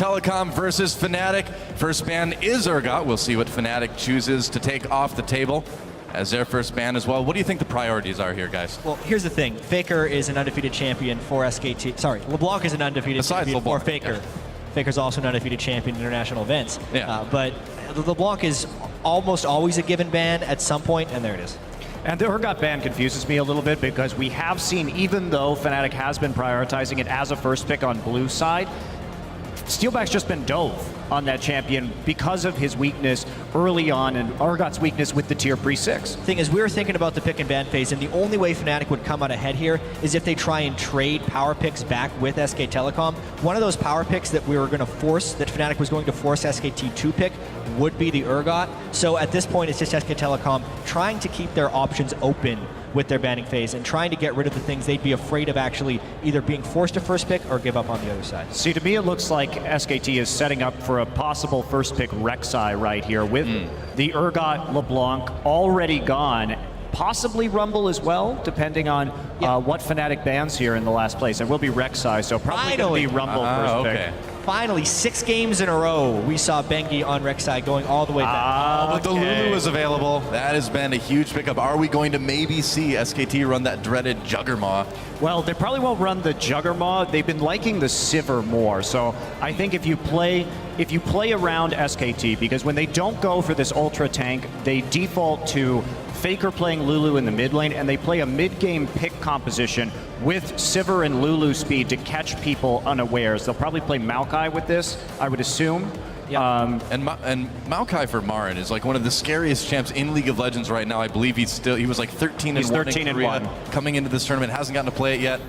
Telecom versus Fnatic. First ban is Urgot. We'll see what Fnatic chooses to take off the table as their first ban as well. What do you think the priorities are here, guys? Well, here's the thing. Faker is an undefeated champion for SKT. Sorry, LeBlanc is an undefeated champion for Faker. Yeah. Faker's also an undefeated champion in international events. Yeah. But LeBlanc is almost always a given ban at some point, and there it is. And the Urgot ban confuses me a little bit because we have seen, even though Fnatic has been prioritizing it as a first pick on blue side, Steelback's just been dove on that champion because of his weakness early on and Urgot's weakness with the tier pre-6. Thing is, we were thinking about the pick and ban phase, and the only way Fnatic would come out ahead here is if they try and trade power picks back with SK Telecom. One of those power picks that we were going to force, that Fnatic was going to force SKT to pick, would be the Urgot. So at this point, it's just SK Telecom trying to keep their options open with their banning phase and trying to get rid of the things they'd be afraid of actually either being forced to first pick or give up on the other side. See, to me, it looks like SKT is setting up for a possible first pick Rek'Sai right here with the Urgot LeBlanc already gone. Possibly Rumble as well, depending on what Fnatic bans here in the last place. It will be Rek'Sai, so probably going to be Rumble first pick. Finally, 6 games in a row, we saw Bengi on Rek'Sai going all the way back. But the Lulu is available. That has been a huge pickup. Are we going to maybe see SKT run that dreaded Juggermaw? Well, they probably won't run the Juggermaw. They've been liking the Sivir more. So I think if you play around SKT, because when they don't go for this ultra tank, they default to Faker playing Lulu in the mid lane, and they play a mid-game pick composition with Sivir and Lulu speed to catch people unawares. They'll probably play Maokai with this, I would assume. Yeah. And Maokai for Marin is like one of the scariest champs in League of Legends right now. I believe he was like 13 and 1 in Korea coming into this tournament. Hasn't gotten to play it yet.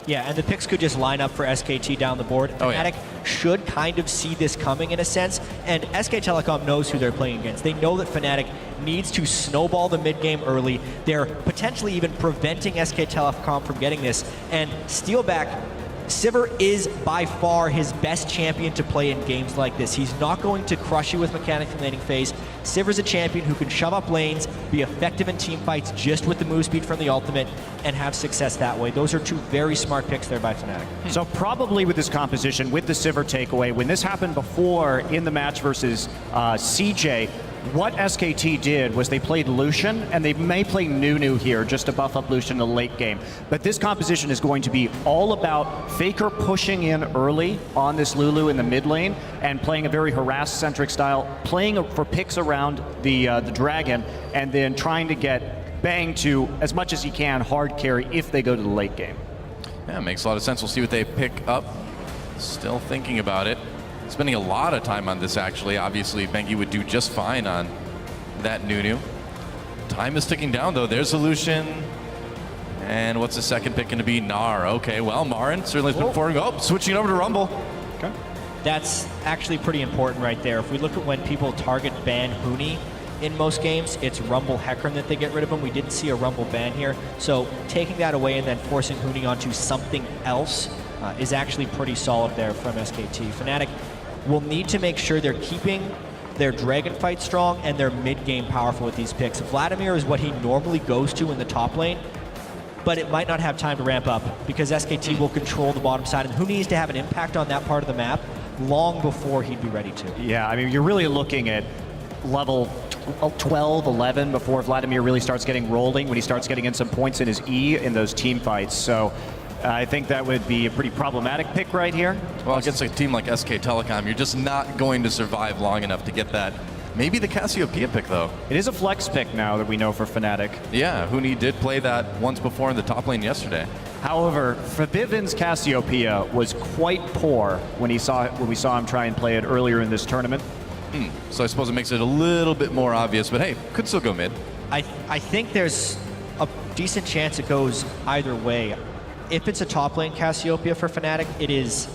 Yeah, and the picks could just line up for SKT down the board. Fnatic should kind of see this coming in a sense, and SK Telecom knows who they're playing against. They know that Fnatic needs to snowball the mid-game early. They're potentially even preventing SK Telecom from getting this, and Steelback, Sivir is by far his best champion to play in games like this. He's not going to crush you with mechanics in laning phase. Sivir's a champion who can shove up lanes, be effective in team fights just with the move speed from the ultimate, and have success that way. Those are 2 very smart picks there by Fnatic. So probably with this composition, with the Sivir takeaway, when this happened before in the match versus CJ, what SKT did was they played Lucian, and they may play Nunu here just to buff up Lucian in the late game. But this composition is going to be all about Faker pushing in early on this Lulu in the mid lane and playing a very harass-centric style, playing for picks around the Dragon, and then trying to get Bang to, as much as he can, hard carry if they go to the late game. Yeah, makes a lot of sense. We'll see what they pick up. Still thinking about it. Spending a lot of time on this, actually. Obviously, Bengi would do just fine on that Nunu. Time is ticking down, though. There's a Lucian. And what's the second pick going to be? Gnar. Okay, well, Marin certainly has been performing. Oh, switching over to Rumble. Okay. That's actually pretty important right there. If we look at when people target ban Huni in most games, it's Rumble Hecarim that they get rid of him. We didn't see a Rumble ban here. So taking that away and then forcing Huni onto something else is actually pretty solid there from SKT. Fnatic will need to make sure they're keeping their Dragon fight strong and their mid-game powerful with these picks. Vladimir is what he normally goes to in the top lane, but it might not have time to ramp up because SKT will control the bottom side, and who needs to have an impact on that part of the map long before he'd be ready to. Yeah, I mean, you're really looking at level 12, 11 before Vladimir really starts getting rolling, when he starts getting in some points in his E in those team fights. So I think that would be a pretty problematic pick right here. Well, against a team like SK Telecom, you're just not going to survive long enough to get that. Maybe the Cassiopeia pick, though. It is a flex pick now that we know for Fnatic. Yeah, Huni did play that once before in the top lane yesterday. However, Fabiven's Cassiopeia was quite poor when we saw him try and play it earlier in this tournament. So I suppose it makes it a little bit more obvious, but hey, could still go mid. I think there's a decent chance it goes either way. If it's a top lane Cassiopeia for Fnatic, it is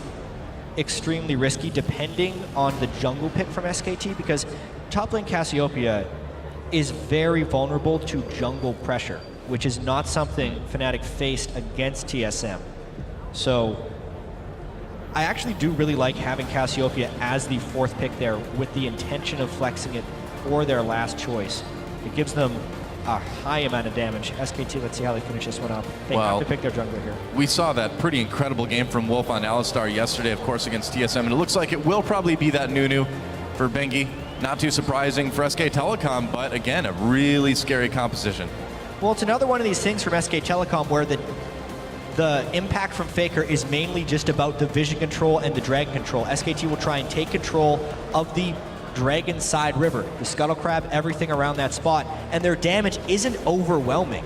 extremely risky depending on the jungle pick from SKT, because top lane Cassiopeia is very vulnerable to jungle pressure, which is not something Fnatic faced against TSM. So I actually do really like having Cassiopeia as the 4th pick there with the intention of flexing it for their last choice. It gives them a high amount of damage. SKT, let's see how they finish this one up. They have to pick their jungler here. We saw that pretty incredible game from Wolf on Alistar yesterday, of course, against TSM, and it looks like it will probably be that Nunu for Bengi. Not too surprising for SK Telecom, but again, a really scary composition. Well, it's another one of these things from SK Telecom where the impact from Faker is mainly just about the vision control and the dragon control. SKT will try and take control of the Dragon Side River, the Scuttle Crab, everything around that spot, and their damage isn't overwhelming.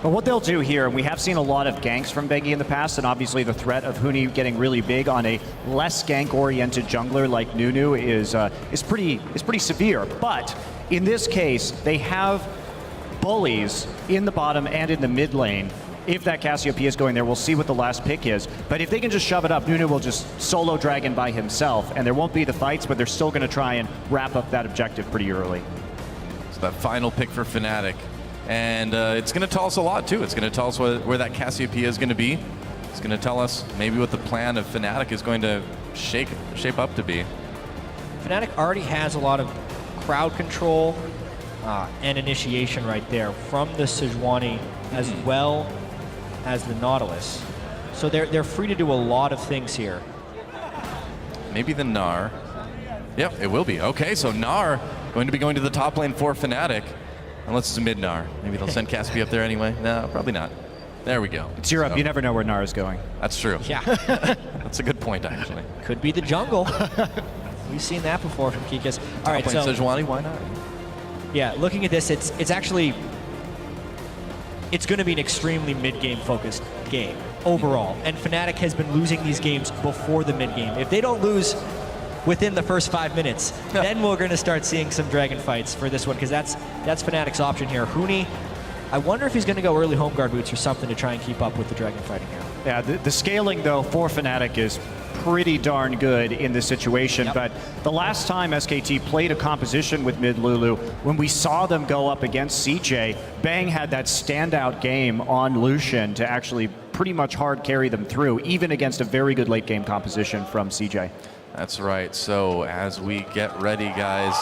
But what they'll do here, and we have seen a lot of ganks from Bengi in the past, and obviously the threat of Huni getting really big on a less gank-oriented jungler like Nunu is pretty severe. But in this case, they have bullies in the bottom and in the mid lane. If that Cassiopeia is going there, we'll see what the last pick is. But if they can just shove it up, Nunu will just solo dragon by himself, and there won't be the fights, but they're still going to try and wrap up that objective pretty early. So that final pick for Fnatic. And it's going to tell us a lot, too. It's going to tell us where that Cassiopeia is going to be. It's going to tell us maybe what the plan of Fnatic is going to shape up to be. Fnatic already has a lot of crowd control and initiation right there from the Sejuani as well as the Nautilus. So they're free to do a lot of things here. Maybe the Gnar. Yep, it will be. Okay, so Gnar going to be going to the top lane for Fnatic. Unless it's a mid Gnar. Maybe they'll send Caspi up there anyway. No, probably not. There we go. It's Europe. You never know where Gnar is going. That's true. Yeah. That's a good point, actually. Could be the jungle. We've seen that before from Kikas. All right, so Sejuani, why not? Yeah, looking at this, it's actually going to be an extremely mid-game focused game overall. And Fnatic has been losing these games before the mid-game. If they don't lose within the first 5 minutes, then we're going to start seeing some dragon fights for this one, because that's Fnatic's option here. Huni, I wonder if he's going to go early home guard boots or something to try and keep up with the dragon fighting here. Yeah, the scaling, though, for Fnatic is pretty darn good in this situation. Yep. But the last time SKT played a composition with mid Lulu, when we saw them go up against CJ, Bang had that standout game on Lucian to actually pretty much hard carry them through, even against a very good late game composition from CJ. That's right. So as we get ready, guys,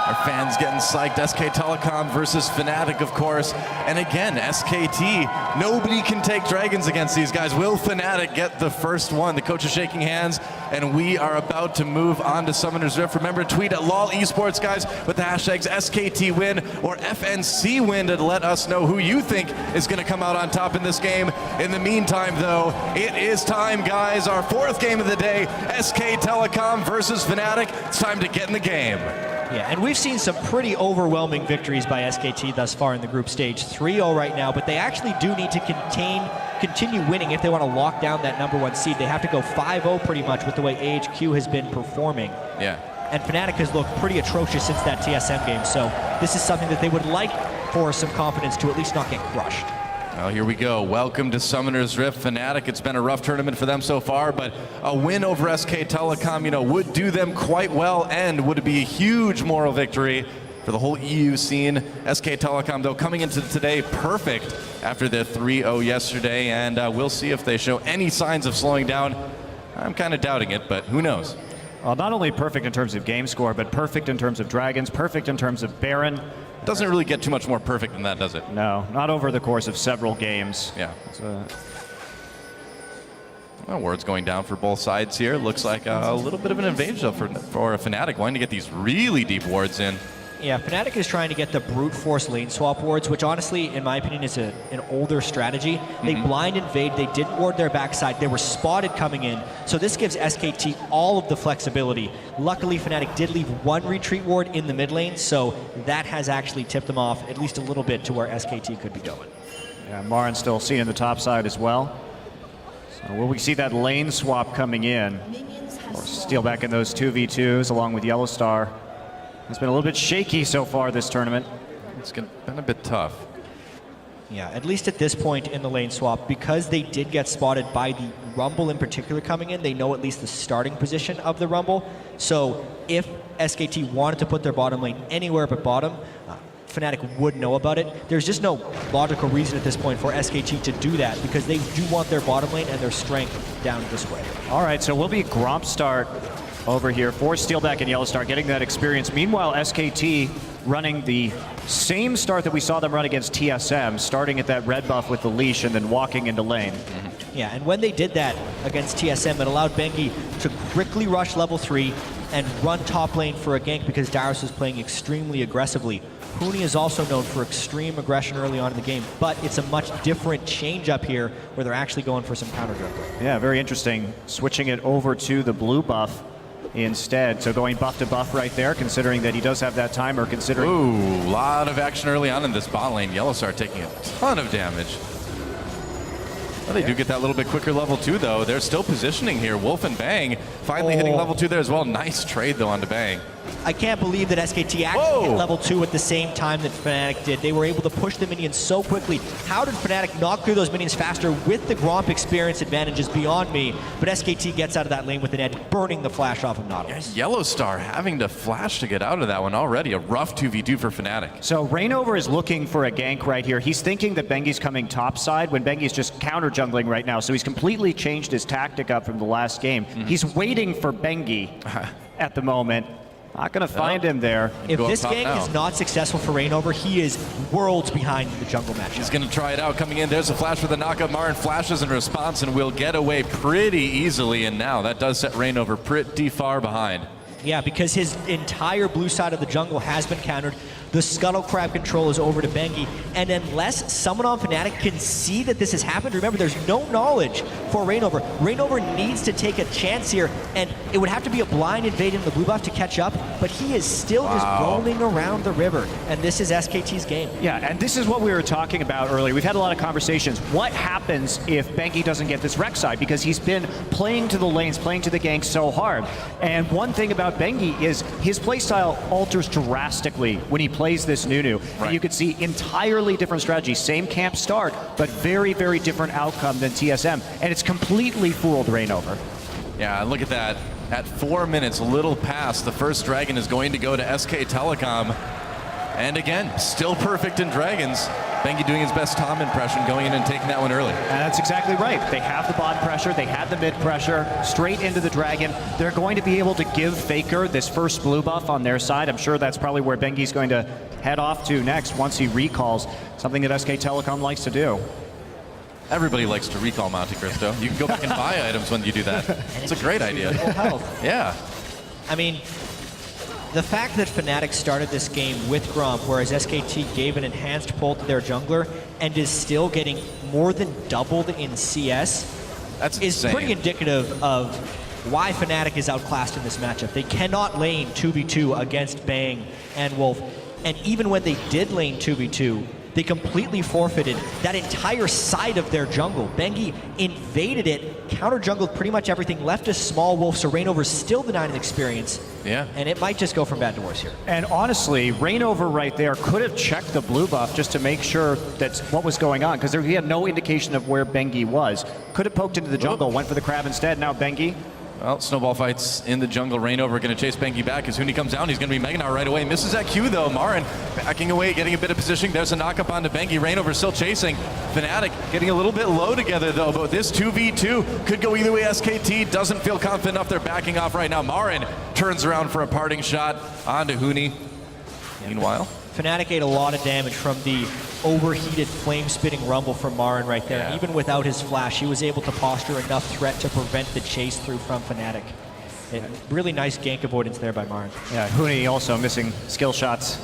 our fans getting psyched. SK Telecom versus Fnatic, of course. And again, SKT, nobody can take dragons against these guys. Will Fnatic get the first one? The coach is shaking hands, and we are about to move on to Summoner's Rift. Remember to tweet at LOL Esports, guys, with the hashtags SKT win or FNC win to let us know who you think is going to come out on top in this game. In the meantime, though, it is time, guys. Our fourth game of the day, SK Telecom versus Fnatic. It's time to get in the game. Yeah, and we've seen some pretty overwhelming victories by SKT thus far in the group stage. 3-0 right now, but they actually do need to continue winning if they want to lock down that #1 seed. They have to go 5-0 pretty much with the way AHQ has been performing. Yeah. And Fnatic has looked pretty atrocious since that TSM game, so this is something that they would like for some confidence to at least not get crushed. Well, here we go. Welcome to Summoner's Rift. Fnatic, it's been a rough tournament for them so far, but a win over SK Telecom, would do them quite well, and would be a huge moral victory for the whole EU scene. SK Telecom, though, coming into today perfect after the 3-0 yesterday, and we'll see if they show any signs of slowing down. I'm kind of doubting it, but who knows? Well, not only perfect in terms of game score, but perfect in terms of dragons, perfect in terms of Baron. Doesn't really get too much more perfect than that, does it? No, not over the course of several games. Yeah. Well, words going down for both sides here. Looks like a little bit of an advantage for a Fnatic, wanting to get these really deep wards in. Yeah, Fnatic is trying to get the brute force lane swap wards, which honestly, in my opinion, is an older strategy. They blind invade, they didn't ward their backside, they were spotted coming in, so this gives SKT all of the flexibility. Luckily, Fnatic did leave one retreat ward in the mid lane, so that has actually tipped them off at least a little bit to where SKT could be going. Yeah, Marin still seen in the top side as well. So will we see that lane swap coming in? Or steal back in those 2v2s along with Yellowstar. It's been a little bit shaky so far this tournament. It's been a bit tough. Yeah, at least at this point in the lane swap, because they did get spotted by the Rumble in particular coming in, they know at least the starting position of the Rumble. So if SKT wanted to put their bottom lane anywhere but bottom, Fnatic would know about it. There's just no logical reason at this point for SKT to do that, because they do want their bottom lane and their strength down this way. All right, so we'll be Gromp start over here for Steelback and Yellowstar, getting that experience. Meanwhile, SKT running the same start that we saw them run against TSM, starting at that red buff with the leash and then walking into lane. Yeah, and when they did that against TSM, it allowed Bengi to quickly rush level 3 and run top lane for a gank because Darius was playing extremely aggressively. Huni is also known for extreme aggression early on in the game, but it's a much different change up here where they're actually going for some counter jungler. Yeah, very interesting. Switching it over to the blue buff instead. So going buff to buff right there, considering that he does have that timer, considering... Ooh, a lot of action early on in this bot lane. Yellowstar taking a ton of damage. Well, they do get that little bit quicker level 2, though. They're still positioning here. Wolf and Bang finally hitting level 2 there as well. Nice trade, though, onto Bang. I can't believe that SKT actually hit level 2 at the same time that Fnatic did. They were able to push the minions so quickly. How did Fnatic knock through those minions faster with the Gromp experience advantage is beyond me, but SKT gets out of that lane with an edge, burning the flash off of Nautilus. Yellowstar having to flash to get out of that one already. A rough 2v2 for Fnatic. So Rainover is looking for a gank right here. He's thinking that Bengi's coming top side when Bengi's just counter jungling right now. So he's completely changed his tactic up from the last game. He's waiting for Bengi at the moment. Not going to find him there. If this gank is not successful for Rainover, he is worlds behind the jungle matchup. He's going to try it out. Coming in, there's a flash for the knockup. Marin flashes in response and will get away pretty easily. And now that does set Rainover pretty far behind. Yeah, because his entire blue side of the jungle has been countered. The Scuttle Crab control is over to Bengi, and unless someone on Fnatic can see that this has happened, remember there's no knowledge for Rainover. Rainover needs to take a chance here, and it would have to be a blind invade in the blue buff to catch up, but he is still just roaming around the river, and this is SKT's game. Yeah, and this is what we were talking about earlier. We've had a lot of conversations. What happens if Bengi doesn't get this Rek'Sai? Because he's been playing to the lanes, playing to the gank so hard. And one thing about Bengi is his playstyle alters drastically when he plays this Nunu. Right. And you could see entirely different strategy. Same camp start, but very, very different outcome than TSM. And it's completely fooled Rainover. Yeah, look at that. At 4 minutes, a little past, the first dragon is going to go to SK Telecom. And again, still perfect in dragons. Bengi doing his best Tom impression, going in and taking that one early. And that's exactly right. They have the bot pressure, they had the mid pressure, straight into the dragon. They're going to be able to give Faker this first blue buff on their side. I'm sure that's probably where Bengi's going to head off to next once he recalls, something that SK Telecom likes to do. Everybody likes to recall Monte Cristo. You can go back and buy items when you do that. It's a great idea. Full health. Yeah. I mean, the fact that Fnatic started this game with Gromp, whereas SKT gave an enhanced pull to their jungler and is still getting more than doubled in CS, that's is insane. pretty indicative of why Fnatic is outclassed in this matchup. They cannot lane 2v2 against Bang and Wolf, and even when they did lane 2v2, they completely forfeited that entire side of their jungle. Bengi invaded it, counter-jungled pretty much everything, left a small Wolf, so Rainover's still denying an experience. Yeah. And it might just go from bad to worse here. And honestly, Rainover right there could have checked the blue buff just to make sure that's what was going on, because he had no indication of where Bengi was. Could have poked into the jungle, went for the crab instead. Now Bengi. Well, snowball fights in the jungle. Rainover going to chase Bengi back. As Huni comes down, he's going to be Meganaut right away. Misses that Q, though. Marin backing away, getting a bit of positioning. There's a knock-up onto Bengi. Rainover still chasing. Fnatic getting a little bit low together, though. But this 2v2 could go either way. SKT doesn't feel confident enough. They're backing off right now. Marin turns around for a parting shot onto Huni. Meanwhile, Fnatic ate a lot of damage from the overheated flame-spitting rumble from Marin right there. Yeah. Even without his flash, he was able to posture enough threat to prevent the chase through from Fnatic. Really nice gank avoidance there by Marin. Yeah, Huni also missing skill shots.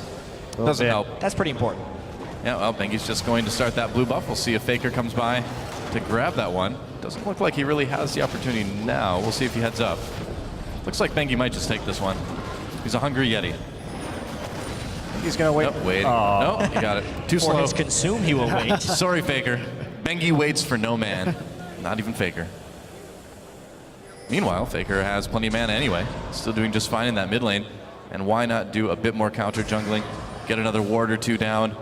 doesn't help. That's pretty important. Yeah, well, Bengi's just going to start that blue buff. We'll see if Faker comes by to grab that one. Doesn't look like he really has the opportunity now. We'll see if he heads up. Looks like Bengi might just take this one. He's a hungry Yeti. He's going to wait. Nope, wait. No, he got it. Too For slow. his consume, he will wait. Sorry, Faker. Bengi waits for no man. Not even Faker. Meanwhile, Faker has plenty of mana anyway. Still doing just fine in that mid lane. And why not do a bit more counter jungling? Get another ward or two down.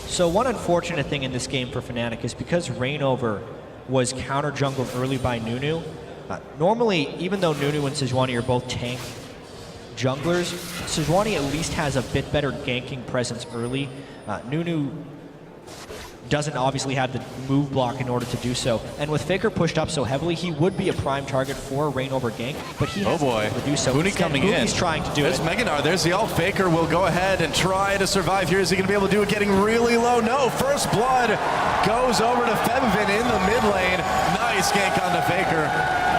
So one unfortunate thing in this game for Fnatic is because Rainover was counter jungled early by Nunu. Normally, even though Nunu and Sejuani are both tank junglers, Sejuani at least has a bit better ganking presence early. Nunu doesn't obviously have the move block in order to do so. And with Faker pushed up so heavily, he would be a prime target for a Reign over gank, but he hasn't been able to do so. Huni coming in. He's trying to do There's it. Meganar, there's the ult. Faker will go ahead and try to survive here. Is he going to be able to do it getting really low? No, first blood goes over to Febvin in the mid lane. Nice gank onto Faker.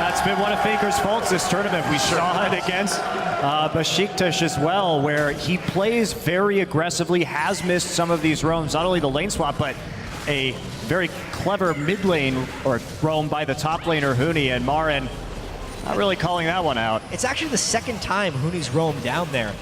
That's been one of Faker's faults this tournament. We saw it against Besiktas as well, where he plays very aggressively, has missed some of these roams, not only the lane swap, but a very clever mid lane or roam by the top laner Huni, and Marin not really calling that one out. It's actually the second time Huni's roamed down there.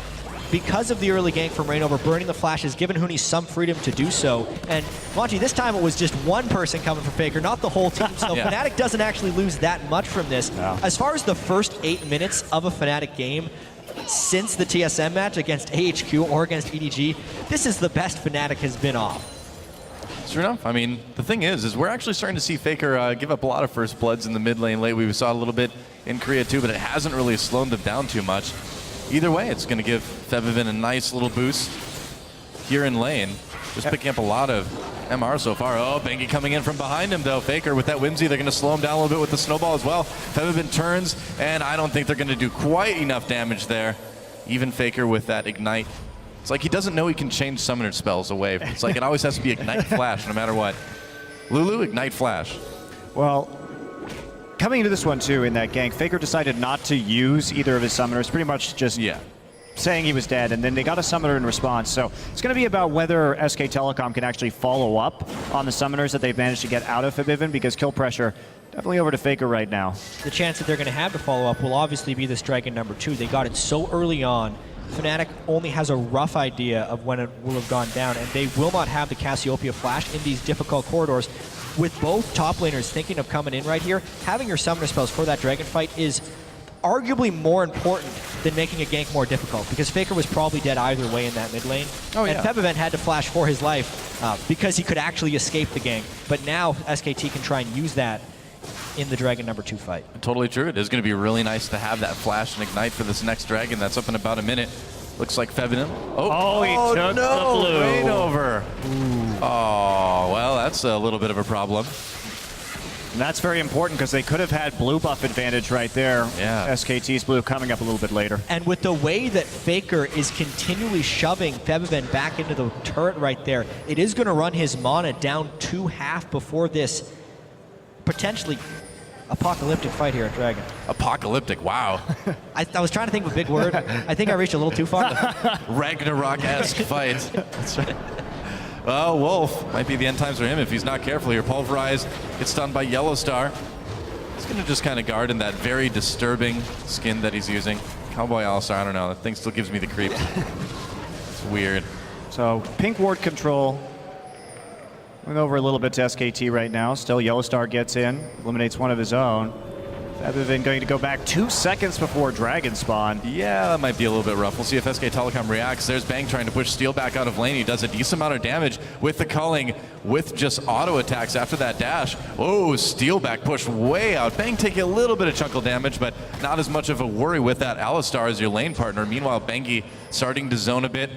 Because of the early gank from Reignover, burning the flash has given Huni some freedom to do so. And Monty, this time it was just one person coming for Faker, not the whole team. So Yeah. Fnatic doesn't actually lose that much from this. No. As far as the first 8 minutes of a Fnatic game, since the TSM match against AHQ or against EDG, this is the best Fnatic has been off. Sure enough. I mean, the thing is we're actually starting to see Faker give up a lot of first bloods in the mid lane late. We saw a little bit in Korea too, but it hasn't really slowed them down too much. Either way, it's going to give Febvin a nice little boost here in lane. Just picking up a lot of MR so far. Oh, Bengi coming in from behind him though. Faker with that Whimsy, they're going to slow him down a little bit with the snowball as well. Febvin turns, and I don't think they're going to do quite enough damage there. Even Faker with that Ignite. It's like he doesn't know he can change summoner spells away. It's like it always has to be Ignite Flash no matter what. Lulu, Ignite Flash. Well, coming into this one too, in that gank, Faker decided not to use either of his summoners, pretty much just saying he was dead, and then they got a summoner in response. So it's going to be about whether SK Telecom can actually follow up on the summoners that they've managed to get out of Febvin, because kill pressure definitely over to Faker right now. The chance that they're going to have to follow up will obviously be this Dragon number 2. They got it so early on. Fnatic only has a rough idea of when it will have gone down, and they will not have the Cassiopeia flash in these difficult corridors. With both top laners thinking of coming in right here, having your summoner spells for that dragon fight is arguably more important than making a gank more difficult, because Faker was probably dead either way in that mid lane. And Febvin had to flash for his life because he could actually escape the gank. But now SKT can try and use that in the Dragon number 2 fight. Totally true. It is going to be really nice to have that flash and Ignite for this next Dragon. That's up in about a minute. Looks like Febvin. He took the blue. Reignover. Oh, well, that's a little bit of a problem. And that's very important, because they could have had blue buff advantage right there. Yeah. SKT's blue coming up a little bit later. And with the way that Faker is continually shoving Febvin back into the turret right there, it is going to run his mana down to half before this potentially apocalyptic fight here at Dragon. Apocalyptic, wow. I was trying to think of a big word. I think I reached a little too far. Ragnarok-esque fight. That's right. Well, Wolf might be the end times for him if he's not careful here. Pulverized, gets stunned by Yellow Star. He's going to just kind of guard in that very disturbing skin that he's using. Cowboy All-Star, I don't know. That thing still gives me the creeps. It's weird. So pink ward control. Went over a little bit to SKT right now. Still Yellow Star gets in, eliminates one of his own. Febvin going to go back 2 seconds before Dragon spawn. Yeah, that might be a little bit rough. We'll see if SK Telecom reacts. There's Bang trying to push Steel back out of lane. He does a decent amount of damage with the culling, with just auto attacks after that dash. Oh, Steel back push way out. Bang taking a little bit of chunkle damage, but not as much of a worry with that Alistar as your lane partner. Meanwhile, Bengi starting to zone a bit.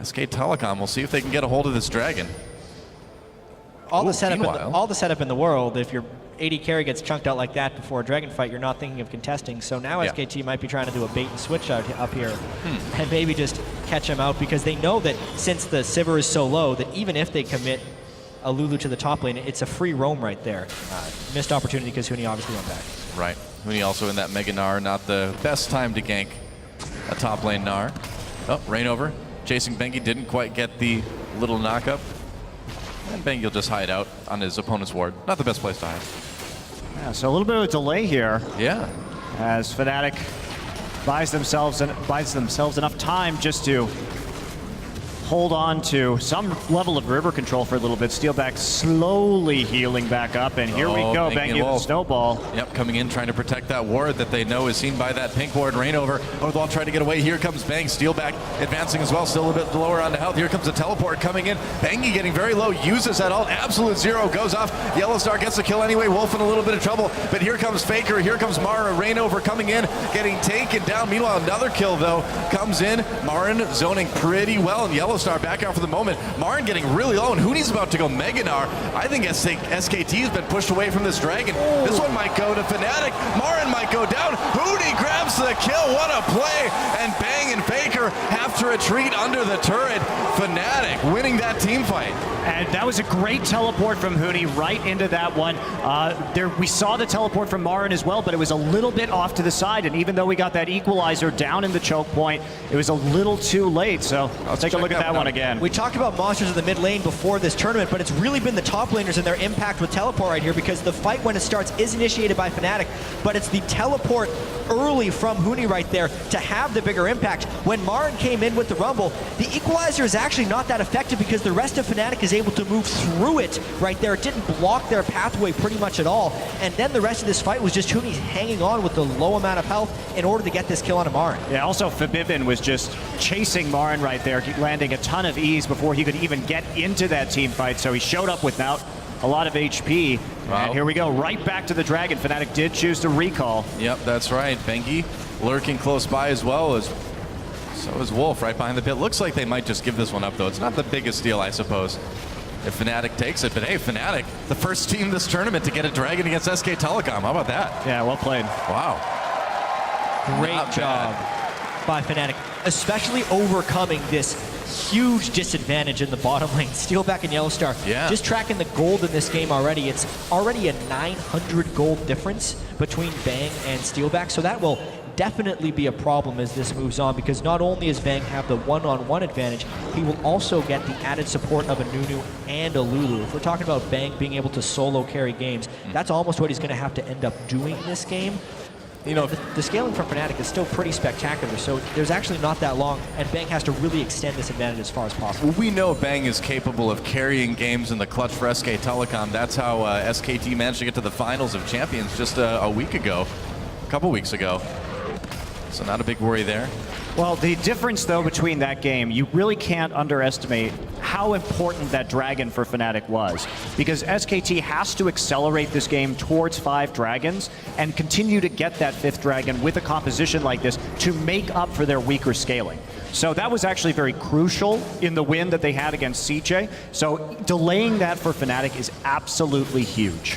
SK Telecom, we'll see if they can get a hold of this Dragon. All the setup in the world, if your AD carry gets chunked out like that before a Dragon fight, you're not thinking of contesting. So now SKT might be trying to do a bait and switch up here and maybe just catch him out, because they know that since the Sivir is so low, that even if they commit a Lulu to the top lane, it's a free roam right there. Missed opportunity because Huni obviously went back. Right. Huni also in that Mega Gnar, not the best time to gank a top lane Gnar. Oh, Reignover chasing Bengi, didn't quite get the little knockup. And Bengi will just hide out on his opponent's ward. Not the best place to hide. Yeah, so a little bit of a delay here. Yeah. As Fnatic buys themselves enough time just to hold on to some level of river control for a little bit. Steelback slowly healing back up, and here we go, Bengi with the snowball. Yep, coming in, trying to protect that ward that they know is seen by that pink ward. Reignover, Northwall trying to get away. Here comes Bang, Steelback advancing as well, still a bit lower on the health. Here comes the teleport coming in. Bengi getting very low, uses that ult. Absolute Zero goes off. Yellow Star gets the kill anyway. Wolf in a little bit of trouble, but here comes Faker, here comes Mara. Reignover coming in, getting taken down. Meanwhile, another kill though comes in. Marin zoning pretty well, and Yellow Yellowstar back out for the moment. Marin getting really low, and Hooney's about to go Meganar. I think SKT has been pushed away from this Dragon. This one might go to Fnatic. Marin might go down. Hooney grabs the kill. What a play! And Bang and Faker have to retreat under the turret. Fnatic winning that team fight. And that was a great teleport from Hooney right into that one. We saw the teleport from Marin as well, but it was a little bit off to the side. And even though we got that equalizer down in the choke point, it was a little too late. So I'll take a look at that one again. We talked about monsters in the mid lane before this tournament, but it's really been the top laners and their impact with teleport right here, because the fight when it starts is initiated by Fnatic, but it's the teleport early from Hooney right there to have the bigger impact. When Marin came in with the Rumble, the equalizer is actually not that effective because the rest of Fnatic is able to move through it right there. It didn't block their pathway pretty much at all. And then the rest of this fight was just Hooney hanging on with the low amount of health in order to get this kill onto Marin. Yeah, also Fabibin was just chasing Marin right there, landing a ton of ease before he could even get into that team fight. So he showed up without a lot of HP. Wow. And here we go, right back to the Dragon. Fnatic did choose to recall. Yep, that's right. Bengi lurking close by as well as so is Wolf right behind the pit. Looks like they might just give this one up, though. It's not the biggest deal, I suppose, if Fnatic takes it. But hey, Fnatic, the first team this tournament to get a Dragon against SK Telecom. How about that? Yeah, well played. Wow. Great job by Fnatic, especially overcoming this huge disadvantage in the bottom lane. Steelback and Yellowstar, just tracking the gold in this game already. It's already a 900 gold difference between Bang and Steelback, so that will definitely be a problem as this moves on, because not only does Bang have the one-on-one advantage, he will also get the added support of a Nunu and a Lulu. If we're talking about Bang being able to solo carry games, that's almost what he's going to have to end up doing this game. You know, the scaling from Fnatic is still pretty spectacular, so there's actually not that long, and Bang has to really extend this advantage as far as possible. Well, we know Bang is capable of carrying games in the clutch for SK Telecom. That's how SKT managed to get to the finals of champions just a week ago, a couple weeks ago. So not a big worry there. Well, the difference, though, between that game, you really can't underestimate how important that Dragon for Fnatic was. Because SKT has to accelerate this game towards 5 Dragons and continue to get that 5th Dragon with a composition like this to make up for their weaker scaling. So that was actually very crucial in the win that they had against CJ. So delaying that for Fnatic is absolutely huge.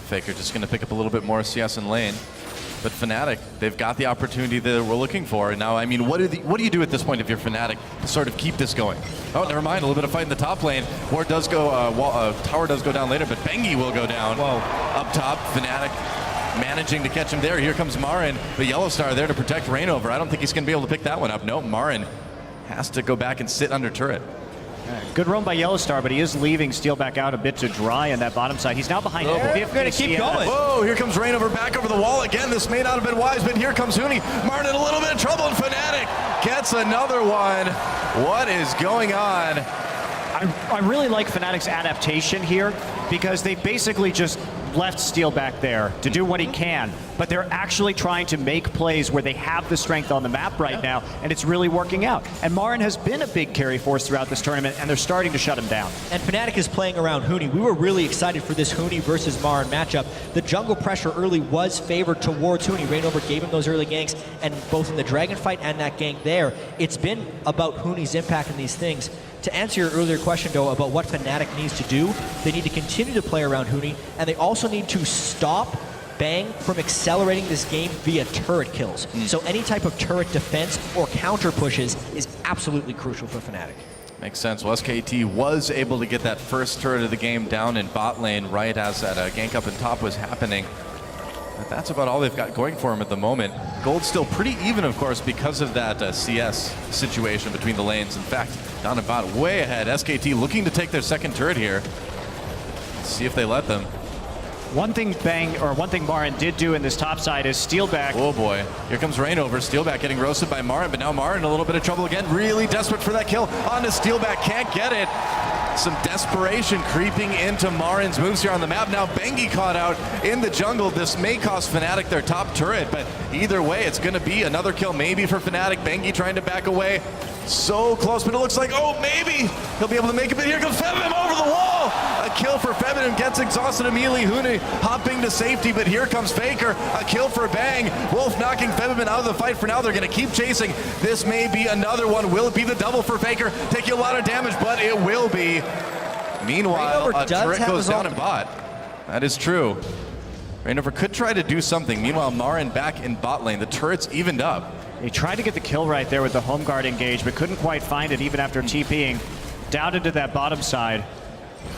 Faker just going to pick up a little bit more CS in lane. But Fnatic, they've got the opportunity that we're looking for. And now, I mean, what do you do at this point if you're Fnatic to sort of keep this going? Oh, never mind, a little bit of fight in the top lane. Ward does go, tower does go down later, but Bengi will go down. Whoa. Up top, Fnatic managing to catch him there. Here comes Marin, the Yellowstar there to protect Reignover. I don't think he's going to be able to pick that one up. No, Marin has to go back and sit under turret. Good roam by Yellowstar, but he is leaving Steelback out a bit to dry on that bottom side. He's now behind. They're going to keep going. Whoa, here comes Reignover back over the wall again. This may not have been wise, but here comes Hooney. Marin in a little bit of trouble, and Fnatic gets another one. What is going on? I really like Fnatic's adaptation here, because they basically just left Steelback there to do what he can, but they're actually trying to make plays where they have the strength on the map right now, and it's really working out. And Marin has been a big carry force throughout this tournament, and they're starting to shut him down. And Fnatic is playing around Hooney. We were really excited for this Hooney versus Marin matchup. The jungle pressure early was favored towards Hooney. Reignover gave him those early ganks, and both in the Dragon fight and that gank there, it's been about Hooney's impact in these things. To answer your earlier question, though, about what Fnatic needs to do, they need to continue to play around Hooney, and they also need to stop Bang from accelerating this game via turret kills. So any type of turret defense or counter pushes is absolutely crucial for Fnatic. Makes sense. Well, SKT was able to get that first turret of the game down in bot lane right as that gank up in top was happening. But that's about all they've got going for them at the moment. Gold's still pretty even, of course, because of that CS situation between the lanes. In fact, down in bot, way ahead. SKT looking to take their second turret here. Let's see if they let them. One thing Marin did do in this top side is Steelback. Oh boy, here comes Reignover. Steelback getting roasted by Marin, but now Marin in a little bit of trouble again. Really desperate for that kill. Onto Steelback, can't get it. Some desperation creeping into Marin's moves here on the map. Now Bengi caught out in the jungle. This may cost Fnatic their top turret, but either way, it's going to be another kill maybe for Fnatic. Bengi trying to back away. So close, but it looks like, oh, maybe he'll be able to make it. But here comes Fevim over the wall. now. A kill for Feminine, gets exhausted immediately. Huni hopping to safety, but here comes Faker. A kill for Bang. Wolf knocking Feminine out of the fight for now. They're going to keep chasing. This may be another one. Will it be the double for Faker? Taking a lot of damage, but it will be. Meanwhile, a turret goes down in bot. That is true. Rainover could try to do something. Meanwhile, Marin back in bot lane. The turret's evened up. He tried to get the kill right there with the home guard engage, but couldn't quite find it even after TPing down into that bottom side.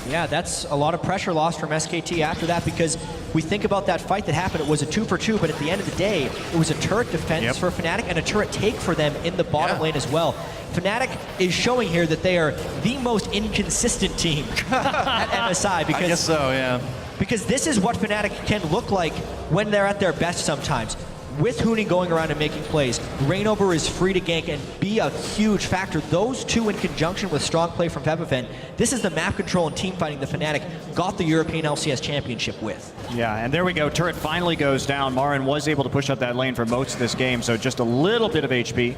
Yeah, that's a lot of pressure lost from SKT after that, because we think about that fight that happened. It was a 2-for-2, but at the end of the day, it was a turret defense for Fnatic and a turret take for them in the bottom lane as well. Fnatic is showing here that they are the most inconsistent team at MSI. Because, I guess so, yeah. Because this is what Fnatic can look like when they're at their best sometimes. With Huni going around and making plays, Rainover is free to gank and be a huge factor. Those two in conjunction with strong play from Febifen, this is the map control and team fighting the Fnatic got the European LCS Championship with. Yeah, and there we go. Turret finally goes down. Marin was able to push up that lane for most of this game, so just a little bit of HP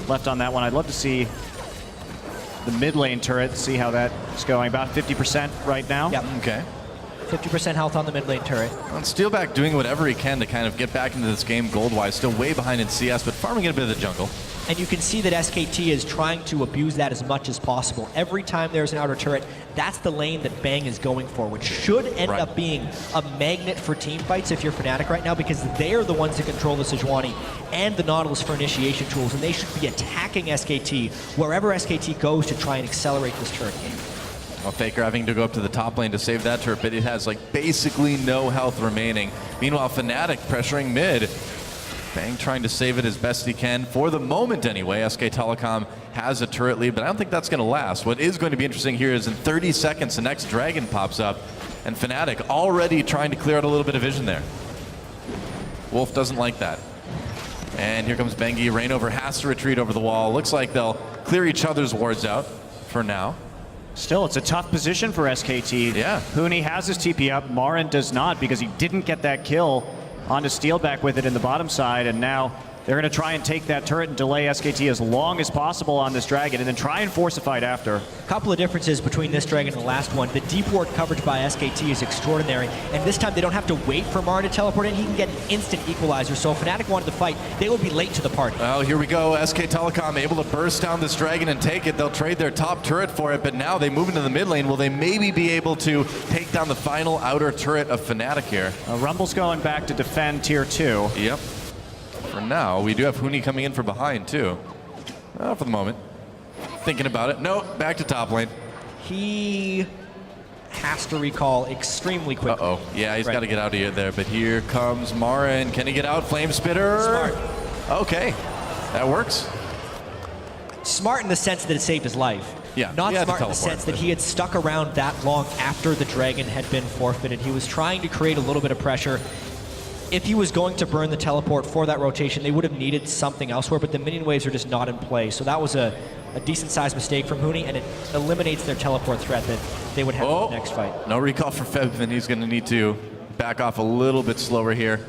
left on that one. I'd love to see the mid lane turret, see how that's going. About 50% right now. Yep. Okay. 50% health on the mid lane turret. And Steelback doing whatever he can to kind of get back into this game gold-wise. Still way behind in CS, but farming in a bit of the jungle. And you can see that SKT is trying to abuse that as much as possible. Every time there's an outer turret, that's the lane that Bang is going for, which should end up being a magnet for team fights if you're Fnatic right now, because they're the ones that control the Sejuani and the Nautilus for initiation tools, and they should be attacking SKT wherever SKT goes to try and accelerate this turret game. Well, Faker having to go up to the top lane to save that turret, but it has like basically no health remaining. Meanwhile, Fnatic pressuring mid. Bang trying to save it as best he can. For the moment anyway, SK Telecom has a turret lead, but I don't think that's going to last. What is going to be interesting here is in 30 seconds, the next dragon pops up, and Fnatic already trying to clear out a little bit of vision there. Wolf doesn't like that. And here comes Bengi. Rainover has to retreat over the wall. Looks like they'll clear each other's wards out for now. Still, it's a tough position for SKT. Yeah. Huni has his TP up. Marin does not, because he didn't get that kill onto Steelback with it in the bottom side, and now they're going to try and take that turret and delay SKT as long as possible on this dragon, and then try and force a fight after. A couple of differences between this dragon and the last one. The deep ward coverage by SKT is extraordinary, and this time they don't have to wait for Marin to teleport in. He can get an instant equalizer, so if Fnatic wanted to fight, they would be late to the party. Well, here we go. SK Telecom able to burst down this dragon and take it. They'll trade their top turret for it, but now they move into the mid lane. Will they maybe be able to take down the final outer turret of Fnatic here? Rumble's going back to defend tier 2. Yep. For now, we do have Huni coming in from behind too. For the moment. Thinking about it. No, back to top lane. He has to recall extremely quickly. Uh-oh. Yeah, he's got to get out of here there, but here comes Marin. Can he get out? Flame Spitter. Smart. Okay. That works. Smart in the sense that it saved his life. Yeah. Not smart in the teleport, sense that he had stuck around that long after the dragon had been forfeited. He was trying to create a little bit of pressure. If he was going to burn the teleport for that rotation, they would have needed something elsewhere, but the minion waves are just not in play. So that was a decent-sized mistake from Huni, and it eliminates their teleport threat that they would have in the next fight. No recall for Feb, and he's going to need to back off a little bit slower here.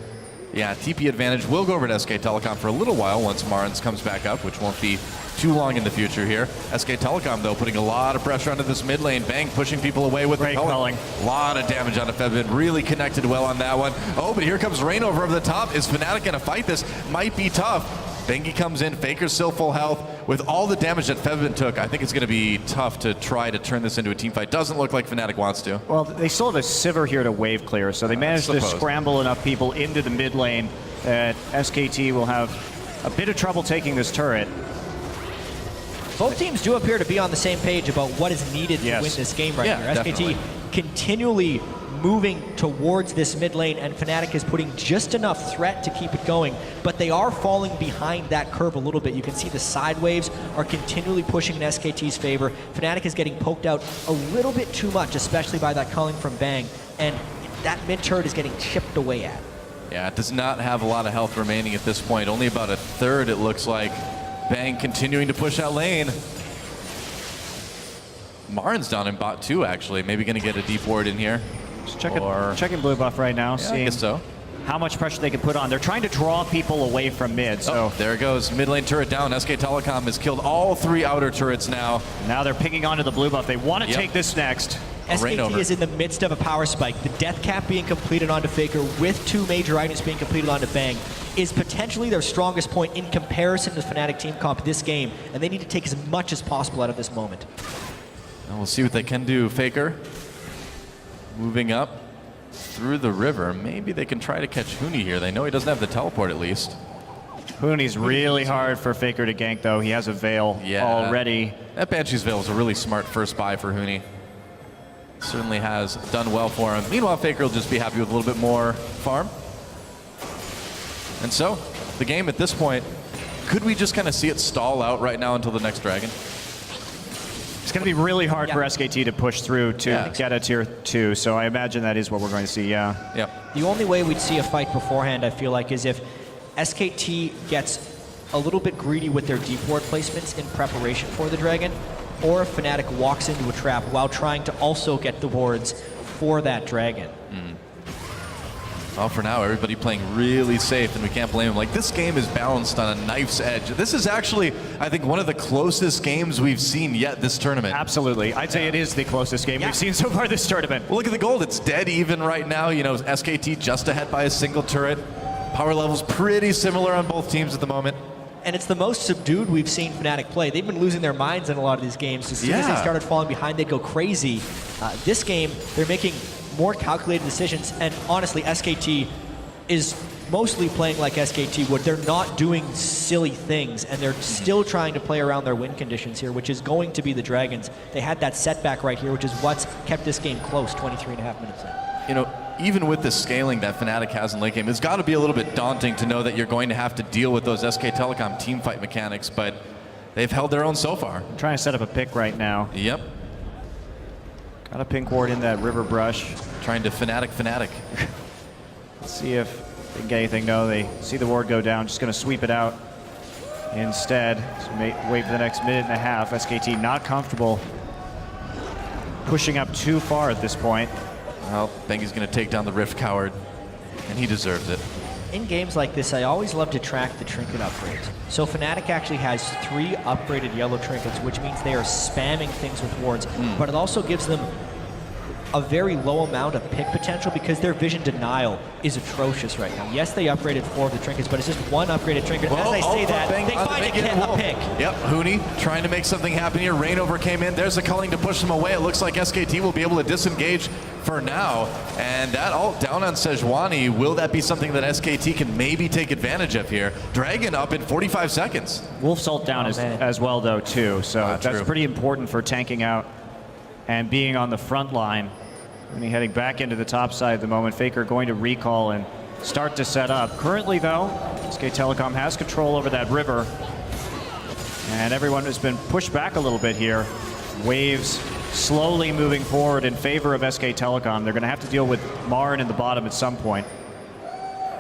Yeah, TP advantage will go over to SK Telecom for a little while once Marins comes back up, which won't be too long in the future here. SK Telecom, though, putting a lot of pressure onto this mid lane. Bang pushing people away with the culling. A lot of damage onto Febvin. Really connected well on that one. Oh, but here comes Rainover over the top. Is Fnatic going to fight this? Might be tough. Bengi comes in. Faker's still full health. With all the damage that Febvin took, I think it's going to be tough to try to turn this into a team fight. Doesn't look like Fnatic wants to. Well, they still have a Sivir here to wave clear, so they managed to scramble enough people into the mid lane that SKT will have a bit of trouble taking this turret. Both teams do appear to be on the same page about what is needed to win this game right here. SKT continually moving towards this mid lane, and Fnatic is putting just enough threat to keep it going, but they are falling behind that curve a little bit. You can see the side waves are continually pushing in SKT's favor. Fnatic is getting poked out a little bit too much, especially by that culling from Bang, and that mid turret is getting chipped away at. Yeah, it does not have a lot of health remaining at this point. Only about a third, it looks like. Bang continuing to push that lane. Marin's down in bot 2, actually. Maybe going to get a deep ward in here. Just checking blue buff right now, seeing I guess so. How much pressure they can put on. They're trying to draw people away from mid. So there it goes. Mid lane turret down. SK Telecom has killed all 3 outer turrets now. Now they're picking onto the blue buff. They want to take this next. SKT is in the midst of a power spike. The death cap being completed onto Faker with 2 major items being completed onto Bang is potentially their strongest point in comparison to the Fnatic team comp this game, and they need to take as much as possible out of this moment. And we'll see what they can do. Faker moving up through the river. Maybe they can try to catch Huni here. They know he doesn't have the teleport at least. Huni's really hard for Faker to gank, though. He has a Veil already. That Banshee's Veil was a really smart first buy for Huni. Certainly has done well for him. Meanwhile, Faker will just be happy with a little bit more farm. And so, the game at this point, could we just kind of see it stall out right now until the next dragon? It's going to be really hard for SKT to push through to get a tier 2, so I imagine that is what we're going to see, The only way we'd see a fight beforehand, I feel like, is if SKT gets a little bit greedy with their deep ward placements in preparation for the dragon, or if Fnatic walks into a trap while trying to also get the wards for that dragon. Well, for now, everybody playing really safe, and we can't blame them. Like, this game is balanced on a knife's edge. This is actually, I think, one of the closest games we've seen yet this tournament. Absolutely. I'd say it is the closest game we've seen so far this tournament. Well, look at the gold. It's dead even right now. You know, SKT just ahead by a single turret. Power level's pretty similar on both teams at the moment. And it's the most subdued we've seen Fnatic play. They've been losing their minds in a lot of these games. As soon as they started falling behind, they'd go crazy. This game, they're making more calculated decisions, and honestly, SKT is mostly playing like SKT would. They're not doing silly things, and they're still trying to play around their win conditions here, which is going to be the Dragons. They had that setback right here, which is what's kept this game close 23.5 minutes in. You know, even with the scaling that Fnatic has in late game, it's got to be a little bit daunting to know that you're going to have to deal with those SK Telecom team fight mechanics, but they've held their own so far. I'm trying to set up a pick right now. Yep. Got a pink ward in that river brush. Trying to Fnatic. Let's see if they can get anything. No, they see the ward go down. Just going to sweep it out instead. So wait for the next minute and a half. SKT not comfortable pushing up too far at this point. Well, Bengi's going to take down the Rift Coward, and he deserves it. In games like this, I always love to track the trinket upgrades. So Fnatic actually has 3 upgraded yellow trinkets, which means they are spamming things with wards, but it also gives them a very low amount of pick potential because their vision denial is atrocious right now. Yes, they upgraded 4 of the trinkets, but it's just 1 upgraded trinket. As I say that, they find a pick. Yep, Huni trying to make something happen here. Rainover came in. There's a culling to push them away. It looks like SKT will be able to disengage for now. And that ult down on Sejuani, will that be something that SKT can maybe take advantage of here? Dragon up in 45 seconds. Wolf's ult down as well, though, too. So that's pretty important for tanking out and being on the front line. And he heading back into the top side at the moment. Faker going to recall and start to set up. Currently, though, SK Telecom has control over that river. And everyone has been pushed back a little bit here. Waves slowly moving forward in favor of SK Telecom. They're going to have to deal with Marin in the bottom at some point.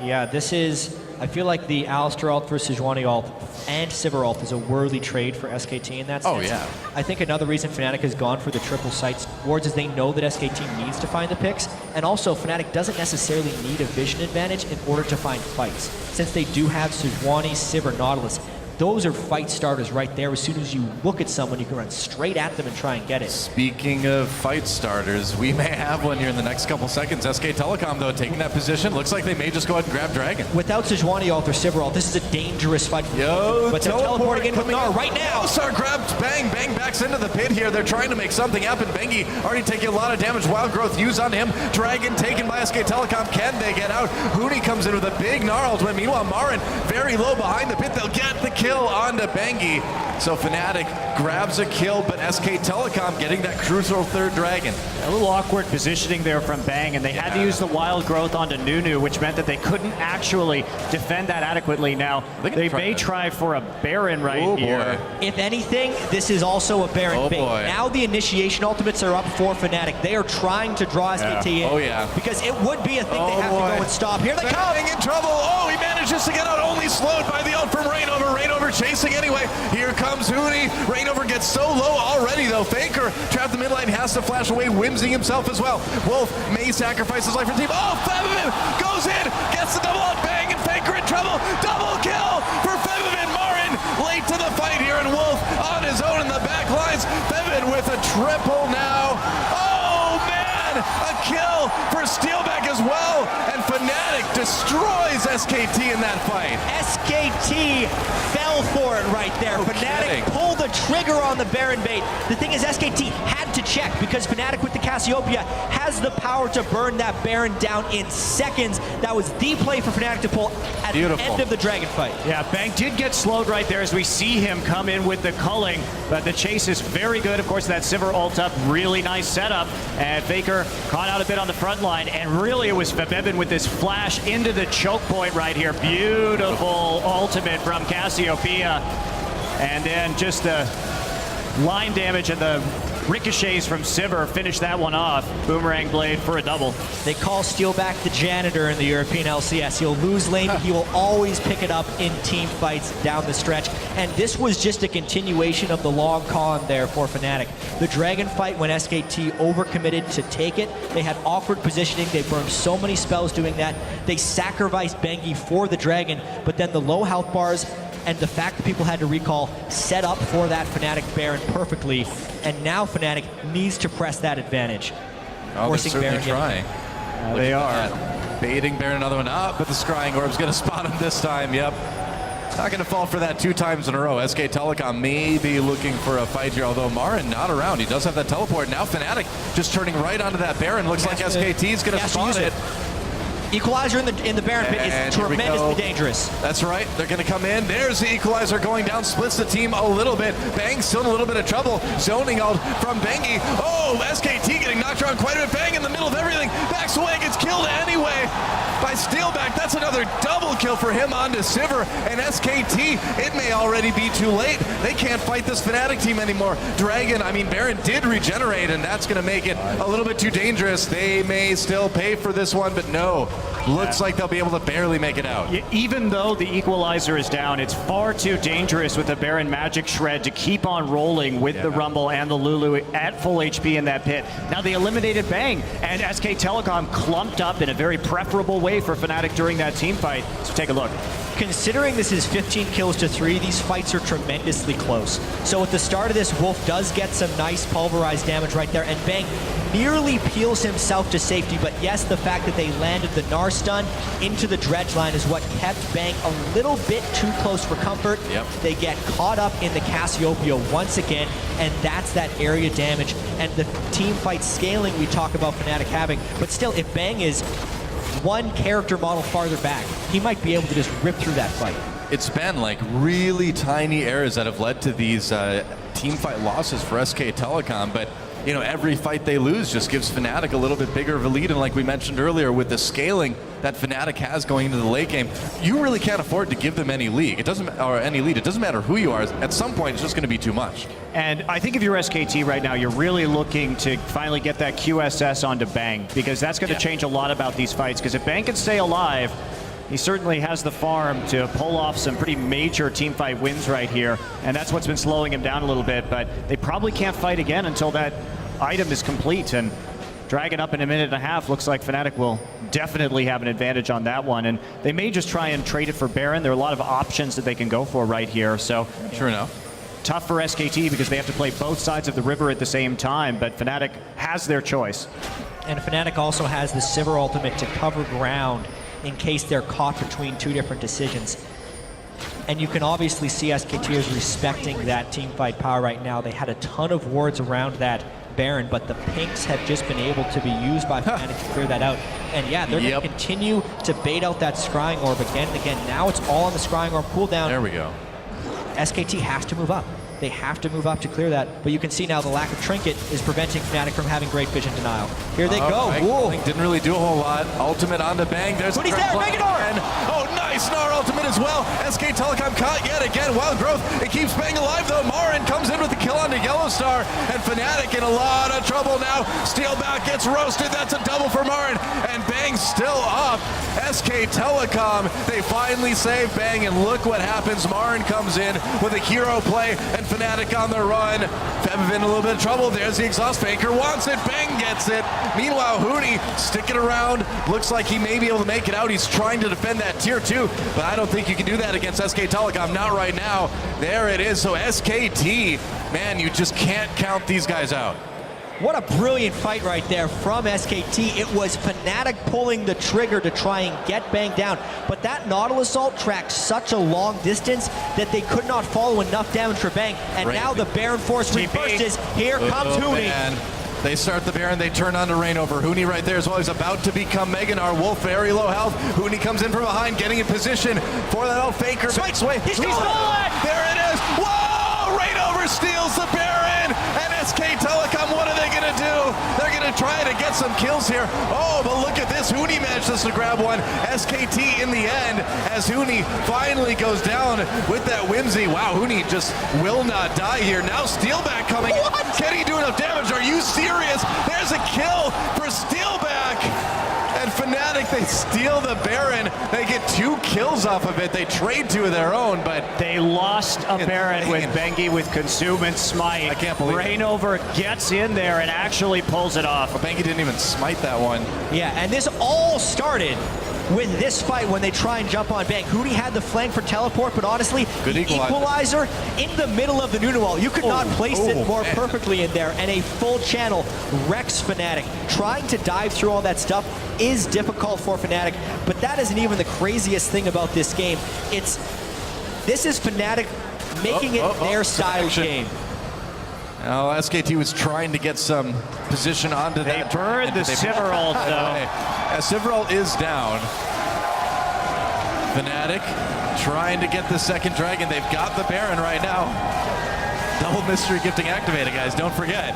Yeah, this is, I feel like the Alistair ult versus Sejuani ult and Sivir ult is a worthy trade for SKT in that sense. Oh, yeah. I think another reason Fnatic has gone for the triple sites wards is they know that SKT needs to find the picks, and also Fnatic doesn't necessarily need a vision advantage in order to find fights. Since they do have Sejuani, Sivir, Nautilus, those are fight starters right there. As soon as you look at someone, you can run straight at them and try and get it. Speaking of fight starters, we may have one here in the next couple seconds. SK Telecom, though, taking that position. Looks like they may just go ahead and grab Dragon. Without Sejuani ult or Sivir ult, this is a dangerous fight. But they're teleporting in with Gnar right now. Star grabs Bang. Bang backs into the pit here. They're trying to make something happen. Bengi already taking a lot of damage. Wild Growth used on him. Dragon taken by SK Telecom. Can they get out? Huni comes in with a big Gnar ult. Meanwhile, Marin very low behind the pit. They'll get the kill onto Bengi. So Fnatic grabs a kill, but SK Telecom getting that crucial 3rd Dragon. A little awkward positioning there from Bang, and they had to use the Wild Growth onto Nunu, which meant that they couldn't actually defend that adequately. Now, they may try for a Baron right here. If anything, this is also a Baron bait. Now the initiation ultimates are up for Fnatic. They are trying to draw SKT in. Because it would be a thing they have to go and stop. Here they come! In trouble! Oh, he manages to get out, only slowed by the ult from Rainover. Rainover chasing anyway. Here comes Huni. Rainover gets so low already, though. Faker trapped the mid lane, has to flash away, Whimsy himself as well. Wolf may sacrifice his life for the team. Oh, Febiven goes in, gets the double out, Bang, and Faker in trouble. Double kill for Febiven. Marin late to the fight here, and Wolf on his own in the back lines. Febiven with a triple now. Oh, destroys SKT in that fight. SKT fell for it right there. Fnatic pulled the trigger on the Baron bait. The thing is, SKT had to check because Fnatic with the Cassiopeia has the power to burn that Baron down in seconds. That was the play for Fnatic to pull at the end of the Dragon fight. Yeah, Bang did get slowed right there as we see him come in with the culling, but the chase is very good. Of course, that Sivir ult up, really nice setup, and Faker caught out a bit on the front line, and really it was Fabebin with this flash into the choke point right here. Beautiful ultimate from Cassiopeia, and then just the line damage and the ricochets from Sivir finish that one off. Boomerang blade for a double. They call Steelback the janitor in the European LCS. He'll lose lane, but he will always pick it up in team fights down the stretch. And this was just a continuation of the long con there for Fnatic. The Dragon fight, when SKT overcommitted to take it, they had awkward positioning. They burned so many spells doing that. They sacrificed Bengi for the Dragon, but then the low health bars and the fact that people had to recall set up for that Fnatic Baron perfectly, and now Fnatic needs to press that advantage. Oh, they're certainly trying. They are. Baiting Baron another one up, but the Scrying Orb's going to spot him this time, yep. Not going to fall for that 2 times in a row. SK Telecom may be looking for a fight here, although Marin not around. He does have that teleport. Now Fnatic just turning right onto that Baron. Looks like SKT's going to spot it. Equalizer in the Baron pit is tremendously dangerous. That's right. They're going to come in. There's the Equalizer going down. Splits the team a little bit. Bang still in a little bit of trouble. Zoning out from Bengi. Oh, SKT getting knocked around quite a bit. Bang in the middle of everything. Backs away. Gets killed anyway by Steelback. That's another double kill for him onto Sivir. And SKT, it may already be too late. They can't fight this Fnatic team anymore. Baron did regenerate, and that's going to make it a little bit too dangerous. They may still pay for this one, but no. Looks like they'll be able to barely make it out. Even though the Equalizer is down, it's far too dangerous with the Baron Magic Shred to keep on rolling with the Rumble and the Lulu at full HP in that pit. Now they eliminated Bang, and SK Telecom clumped up in a very preferable way for Fnatic during that team fight. So take a look. Considering this is 15 kills to 3, these fights are tremendously close. So at the start of this, Wolf does get some nice pulverized damage right there, and Bang nearly peels himself to safety, but yes, the fact that they landed the Gnar stun into the dredge line is what kept Bang a little bit too close for comfort. They get caught up in the Cassiopeia once again, and that's that area damage and the team fight scaling we talk about Fnatic having. But still, if Bang is one character model farther back, he might be able to just rip through that fight. It's been like really tiny errors that have led to these team fight losses for SK Telecom, but you know, every fight they lose just gives Fnatic a little bit bigger of a lead, and like we mentioned earlier, with the scaling that Fnatic has going into the late game, you really can't afford to give them any lead. It doesn't matter who you are. At some point, it's just going to be too much. And I think if you're SKT right now, you're really looking to finally get that QSS onto Bang, because that's going to change a lot about these fights. Because if Bang can stay alive, he certainly has the farm to pull off some pretty major team fight wins right here, and that's what's been slowing him down a little bit. But they probably can't fight again until that item is complete, and Dragon up in a minute and a half. Looks like Fnatic will definitely have an advantage on that one, and they may just try and trade it for Baron. There are a lot of options that they can go for right here, so sure enough, tough for SKT because they have to play both sides of the river at the same time, but Fnatic has their choice. And Fnatic also has the Sivir ultimate to cover ground in case they're caught between 2 different decisions. And you can obviously see SKT is respecting that team fight power right now. They had a ton of wards around that Baron, but the pinks have just been able to be used by Fnatic to clear that out. And yeah, they're going to continue to bait out that Scrying Orb again and again. Now it's all on the Scrying Orb cooldown. There we go. SKT has to move up. They have to move up to clear that, but you can see now the lack of Trinket is preventing Fnatic from having great vision denial. Here they go. Link didn't really do a whole lot. Ultimate onto Bang. There's but he's there, make it on! Oh, nice Gnar ultimate as well. SK Telecom caught yet again. Wild Growth, it keeps Bang alive though. Marin comes in with the kill onto Yellowstar, and Fnatic in a lot of trouble now. Steelback gets roasted. That's a double for Marin, and Bang's still up. SK Telecom, they finally save Bang, and look what happens. Marin comes in with a hero play, and Fnatic on the run. Febvin in a little bit of trouble. There's the exhaust. Faker wants it. Bang gets it. Meanwhile, Huni sticking around. Looks like he may be able to make it out. He's trying to defend that tier 2, but I don't think you can do that against SK Telecom. Not right now. There it is. So SKT, man, you just can't count these guys out. What a brilliant fight right there from SKT. It was Fnatic pulling the trigger to try and get Bang down, but that Nautilus ult tracked such a long distance that they could not follow enough damage for Bang, and now the Baron Force reverses. Here comes Huni. They start the Baron, they turn on to Reignover. Huni right there as well. He's about to become Meganar. Wolf very low health. Huni comes in from behind, getting in position for that Faker. Backs away. He's stolen! There it is. Whoa! Reignover steals the Baron. And SK Telecom, what are they going to do? They're going to try to get some kills here. Oh, but look at this. Huni manages to grab one. SKT in the end as Huni finally goes down with that Whimsy. Wow, Huni just will not die here. Now Steelback coming. What? Can he do enough damage? Are you serious? There's a kill for Steelback. And Fnatic, they steal the Baron. They get 2 kills off of it. They trade 2 of their own, but they lost a Baron with Bengi with Consume and Smite. I can't believe Reignover gets in there and actually pulls it off. Well, Bengi didn't even smite that one. Yeah, and this all started with this fight when they try and jump on Bang. Huni had the flank for teleport, but honestly, good equalizer in the middle of the Nunu wall. You could not place it more perfectly in there, and a full channel wrecks Fnatic. Trying to dive through all that stuff is difficult for Fnatic, but that isn't even the craziest thing about this game. This is Fnatic making it their style game. Now, SKT was trying to get some position onto that. They burned the Sivir ult, though. Sivir ult is down. Fnatic trying to get the second dragon. They've got the Baron right now. Double mystery gifting activated, guys. Don't forget.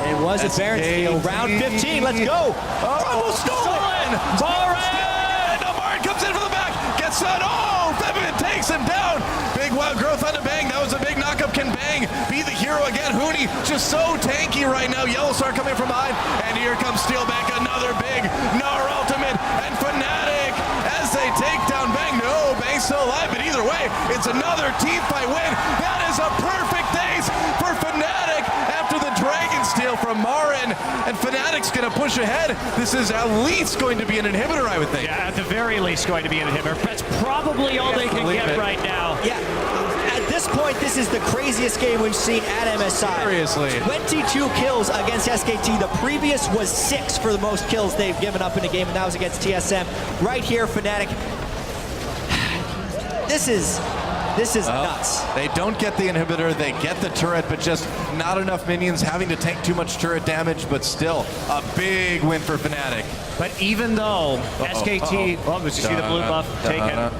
It was a Baron steal. Round 15. Let's go. Oh, stolen! Marin! No, Marin comes in from the back. Gets done. Oh, Febiman takes him down. Big wild growth onto Bang. That was a big knockup. Can Bang be the hero again? Huni just so tanky right now. Yellowstar coming from behind. And here comes Steelback. Another big Gnar ultimate. And Fnatic as they take down Bang. No, Bang's still alive. But either way, it's another team fight win. That is a perfect days for Fnatic after the Dragon steal from Marin. And Fnatic's going to push ahead. This is at least going to be an inhibitor, I would think. Yeah, at the very least going to be an inhibitor. That's probably all they can get right now. Yeah. At this point, this is the craziest game we've seen at MSI. Seriously. 22 kills against SKT. The previous was 6 for the most kills they've given up in a game, and that was against TSM. Right here, Fnatic. This is nuts. They don't get the inhibitor, they get the turret, but just not enough minions, having to tank too much turret damage, but still a big win for Fnatic. But even though SKT, did you see the blue buff taken?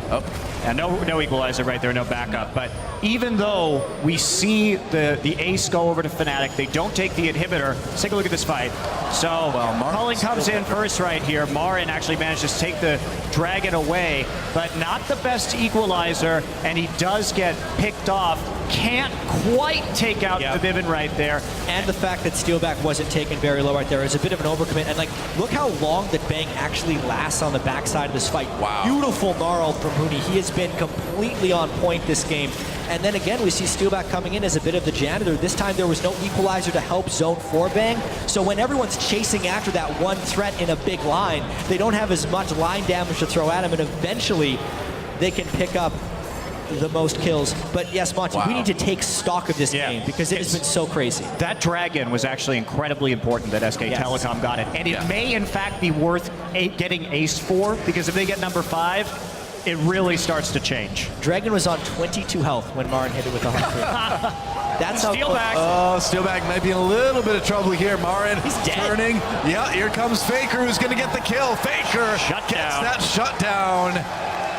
And no equalizer right there, no backup. But even though we see the ace go over to Fnatic, they don't take the inhibitor. Let's take a look at this fight. So Culling comes in first right here. Marin actually manages to take the dragon away, but not the best equalizer, and he does get picked off. Can't quite take out the Vivin right there. And the fact that Steelback wasn't taken very low right there is a bit of an overcommit. And like, look how long that Bang actually lasts on the backside of this fight. Wow. Beautiful Gnarl from Huni. He has been completely on point this game. And then again, we see Steelback coming in as a bit of the janitor. This time there was no equalizer to help zone for Bang. So when everyone's chasing after that one threat in a big line, they don't have as much line damage to throw at him, and eventually they can pick up the most kills. But yes, Monty, we need to take stock of this game because it has been so crazy. That dragon was actually incredibly important that SK Telecom got it. And it may, in fact, be worth getting ace for, because if they get number 5, it really starts to change. Dragon was on 22 health when Marin hit it with 100. That's how Steelback. Oh, Steelback might be in a little bit of trouble here. Marin turning. Yeah, here comes Faker, who's going to get the kill. Faker gets that shutdown.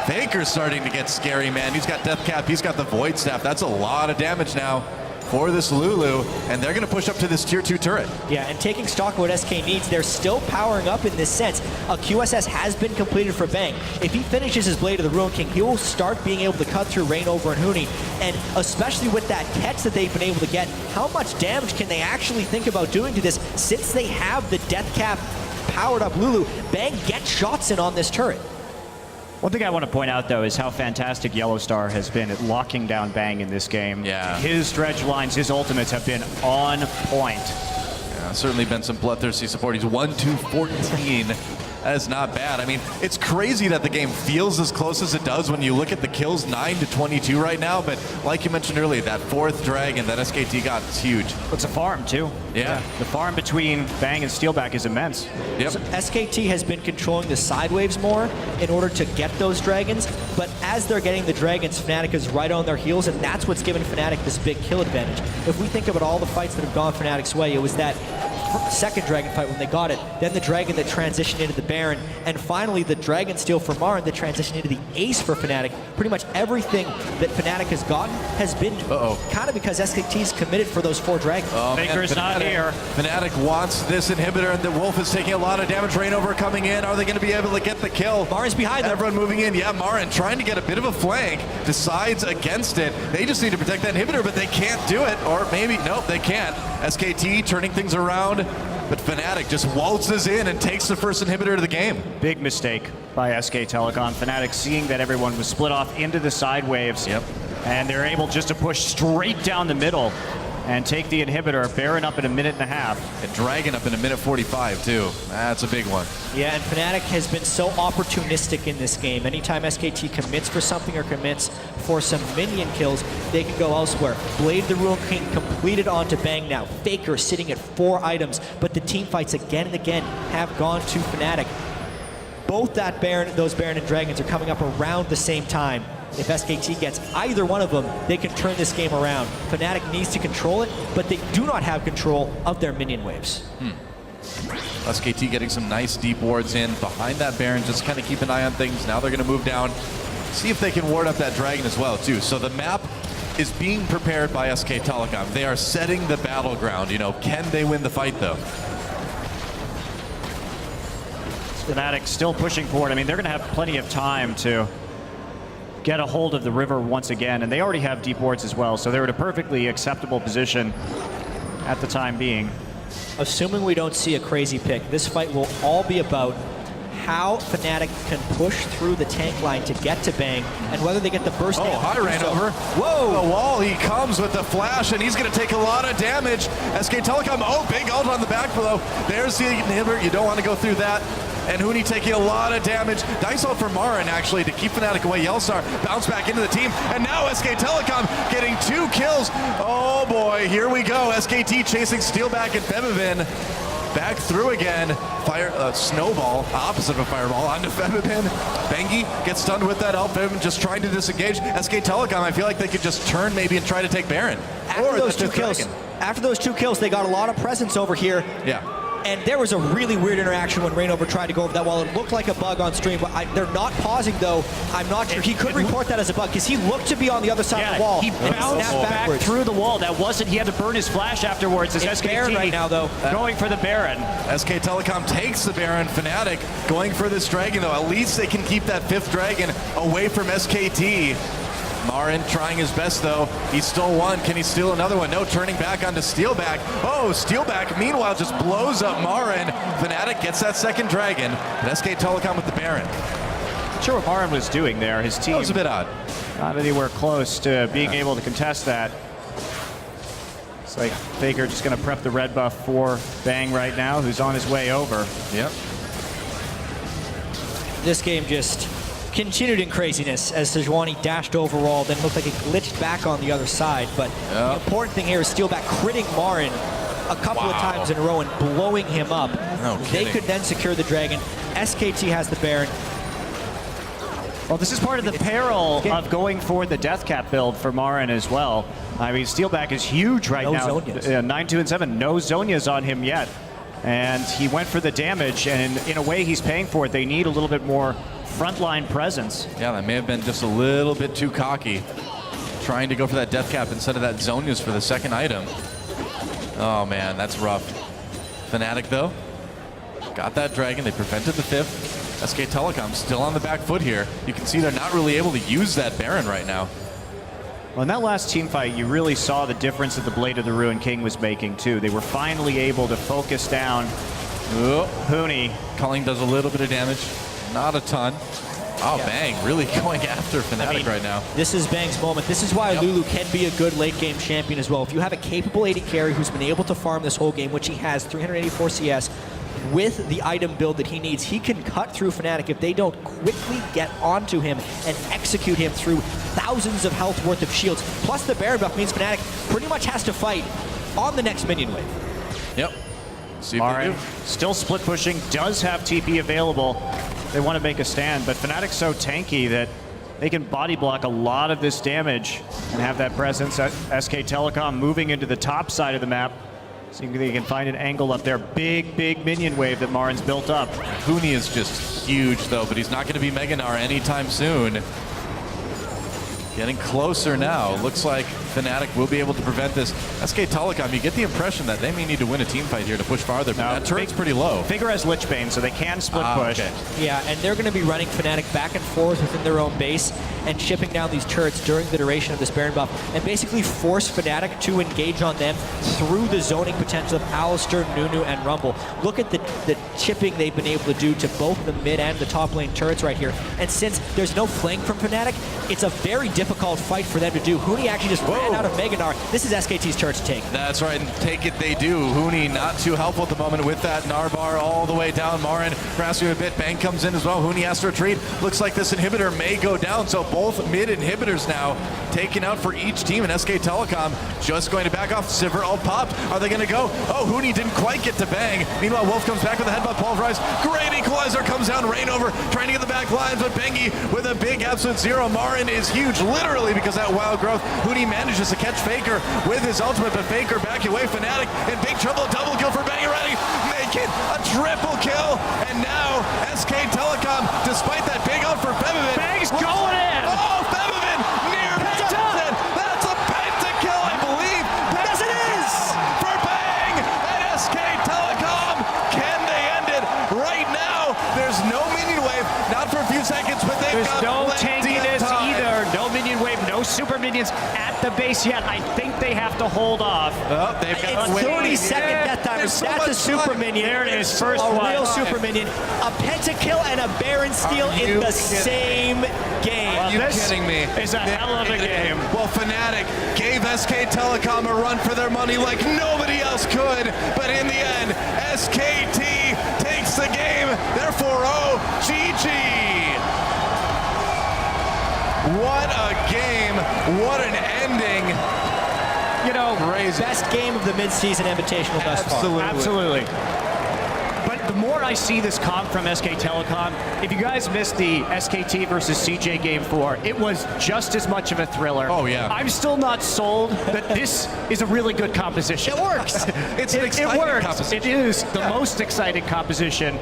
Faker's starting to get scary, man. He's got Death Cap, he's got the Void Staff. That's a lot of damage now for this Lulu, and they're going to push up to this tier 2 turret. Yeah, and taking stock of what SK needs, they're still powering up in this sense. A QSS has been completed for Bang. If he finishes his Blade of the Ruin King, he will start being able to cut through Reignover and Huni, and especially with that catch that they've been able to get, how much damage can they actually think about doing to this since they have the Death Cap powered up Lulu? Bang gets shots in on this turret. One thing I want to point out, though, is how fantastic Yellowstar has been at locking down Bang in this game. Yeah. His dredge lines, his ultimates have been on point. Yeah, certainly been some bloodthirsty support. He's 1-2-14 That is not bad. I mean, it's crazy that the game feels as close as it does when you look at the kills, 9-22 right now. But like you mentioned earlier, that 4th dragon that SKT got is huge. It's a farm, too. Yeah. The farm between Bang and Steelback is immense. Yep. So SKT has been controlling the side waves more in order to get those dragons, but as they're getting the dragons, Fnatic is right on their heels, and that's what's given Fnatic this big kill advantage. If we think about all the fights that have gone Fnatic's way, it was that second dragon fight when they got it, then the dragon that transitioned into the Baron, and finally the dragon steal for Marin that transitioned into the ace for Fnatic. Pretty much everything that Fnatic has gotten has been kind of because SKT's committed for those 4 dragons. Faker's not here. Fnatic wants this inhibitor, and the Wolf is taking a lot of damage. Reignover coming in. Are they going to be able to get the kill? Marin's behind them. Everyone moving in. Yeah, Marin trying to get a bit of a flank, decides against it. They just need to protect that inhibitor, but they can't do it. Or maybe, nope, they can't. SKT turning things around, but Fnatic just waltzes in and takes the first inhibitor of the game. Big mistake by SK Telecom. Fnatic seeing that everyone was split off into the side waves. Yep. And they're able just to push straight down the middle and take the inhibitor. Baron up in 1.5 minutes. And Dragon up in 1:45 too. That's a big one. Yeah, and Fnatic has been so opportunistic in this game. Anytime SKT commits for something or commits for some minion kills, they can go elsewhere. Blade the Ruin King completed onto Bang now. Faker sitting at 4 items, but the team fights again and again have gone to Fnatic. Both those Baron and Dragons are coming up around the same time. If SKT gets either one of them, they can turn this game around. Fnatic needs to control it, but they do not have control of their minion waves. SKT getting some nice deep wards in behind that Baron, just kind of keep an eye on things. Now they're going to move down, see if they can ward up that Dragon as well too. So the map is being prepared by SK Telecom. They are setting the battleground. You know, can they win the fight though? Fnatic still pushing forward. I mean, they're going to have plenty of time to get a hold of the river once again, and they already have deep wards as well, so they're in a perfectly acceptable position at the time being. Assuming we don't see a crazy pick, this fight will all be about how Fnatic can push through the tank line to get to Bang, and whether they get the burst. Oh, hi, Reignover. Whoa! The wall, he comes with the flash, and he's going to take a lot of damage. SK Telecom, oh, big ult on the back below. There's the inhibitor. You don't want to go through that. And Huni taking a lot of damage. Dice ult for Marin, actually, to keep Fnatic away. Yellstar bounce back into the team. And now SK Telecom getting 2 kills. Oh, boy, here we go. SKT chasing Steelback and Femivin. Back through again. Snowball, opposite of a fireball, onto Femivin. Bengi gets stunned with that ult. Femivin just trying to disengage. SK Telecom, I feel like they could just turn maybe and try to take Baron. After those 2 kills, they got a lot of presence over here. Yeah. And there was a really weird interaction when Reignover tried to go over that wall. It looked like a bug on stream, but they're not pausing, though. I'm not sure. He could report that as a bug, because he looked to be on the other side of the wall. He bounced back through the wall. That wasn't, he had to burn his flash afterwards. As SKT Baron right now, though. Going for the Baron. SK Telecom takes the Baron. Fnatic going for this Dragon, though. At least they can keep that 5th Dragon away from SKT. Marin trying his best, though. He stole one. Can he steal another one? No, turning back onto Steelback. Oh, Steelback, meanwhile, just blows up Marin. Fnatic gets that 2nd Dragon, but SK Telecom with the Baron. Not sure what Marin was doing there. His team That was a bit odd. Not anywhere close to being able to contest that. It's like Faker just going to prep the red buff for Bang right now, who's on his way over. Yep. This game just continued in craziness as Sejuani dashed overall, then looked like it glitched back on the other side. But the important thing here is Steelback critting Marin a couple of times in a row and blowing him up. They could then secure the Dragon. SKT has the Baron. Well, this is part of the peril of going for the death cap build for Marin as well. I mean, Steelback is huge right now. 9-2 and 7. No Zhonya's on him yet. And he went for the damage, and in a way he's paying for it. They need a little bit more frontline presence. Yeah, that may have been just a little bit too cocky, trying to go for that death cap instead of that Zhonya's for the 2nd item. Oh man, that's rough. Fnatic, though, got that Dragon. They prevented the 5th. SK Telecom still on the back foot here. You can see they're not really able to use that Baron right now. Well, in that last team fight, you really saw the difference that the Blade of the Ruin King was making, too. They were finally able to focus down Huni. Culling does a little bit of damage, not a ton. Oh, yeah. Bang, really going after Fnatic right now. This is Bang's moment. This is why Lulu can be a good late-game champion as well. If you have a capable AD carry who's been able to farm this whole game, which he has, 384 CS, with the item build that he needs, he can cut through Fnatic if they don't quickly get onto him and execute him through thousands of health worth of shields. Plus the Baron buff means Fnatic pretty much has to fight on the next minion wave. Yep. See if they do. Still split pushing, does have TP available. They want to make a stand, but Fnatic's so tanky that they can body block a lot of this damage and have that presence. SK Telecom moving into the top side of the map. See if they can find an angle up there. Big, big minion wave that Marin's built up. Huni is just huge, though, but he's not going to be Mega Gnar anytime soon. Getting closer now. Looks like Fnatic will be able to prevent this. SK Telecom, you get the impression that they may need to win a team fight here to push farther, but that turret's pretty low. Figure has Lichbane, so they can split push. Okay. Yeah, and they're going to be running Fnatic back and forth within their own base and chipping down these turrets during the duration of this Baron buff and basically force Fnatic to engage on them through the zoning potential of Alistar, Nunu, and Rumble. Look at the chipping they've been able to do to both the mid and the top lane turrets right here. And since there's no flank from Fnatic, it's a very difficult fight for them to do. Huni actually just ran out of Mega Gnar. This is SKT's turret to take. That's right, and take it they do. Huni not too helpful at the moment with that Gnar bar all the way down. Marin grasping a bit. Bang comes in as well. Huni has to retreat. Looks like this inhibitor may go down, so both mid inhibitors now taken out for each team, and SK Telecom just going to back off. Sivir all popped. Are they going to go? Oh, Huni didn't quite get to Bang. Meanwhile, Wolf comes back with a headbutt pulverize. Great equalizer comes down. Rain over, trying to get the back lines, but Bengi with a big absolute zero. Marin is huge, literally, because that wild growth. Huni manages to catch Faker with his ultimate, but Faker backing away. Fnatic in big trouble. Double kill for Bang already. Make it a triple kill, and now SK Telecom, despite that big out for Febiven. Bang's going in! Oh, Febiven near Penta! That's a pentakill, I believe! Yes, it is! For Bang! And SK Telecom, can they end it right now? There's no minion wave, not for a few seconds, but they've There's got no plenty of tankiness time. either. No minion wave, no super minions at the base yet. I think they have to hold off. Oh, they've got It's wait. 30-second death timer. There's so That's a much super time. minion. There it is, first a one. real super minion. A pentakill and a Baron steal Are in you the kidding? same game. Are you This kidding me? is a hell of a game. Well, Fnatic gave SK Telecom a run for their money like nobody else could, but in the end, SKT takes the game. Therefore, GG. What a game. What an ending. You know, Crazy. Best game of the mid-season invitational thus far. absolutely. But the more I see this comp from SK Telecom, if you guys missed the SKT versus CJ Game 4, it was just as much of a thriller. Oh, yeah. I'm still not sold that this is a really good composition. It works. It's an It exciting works. composition. It is the most exciting composition,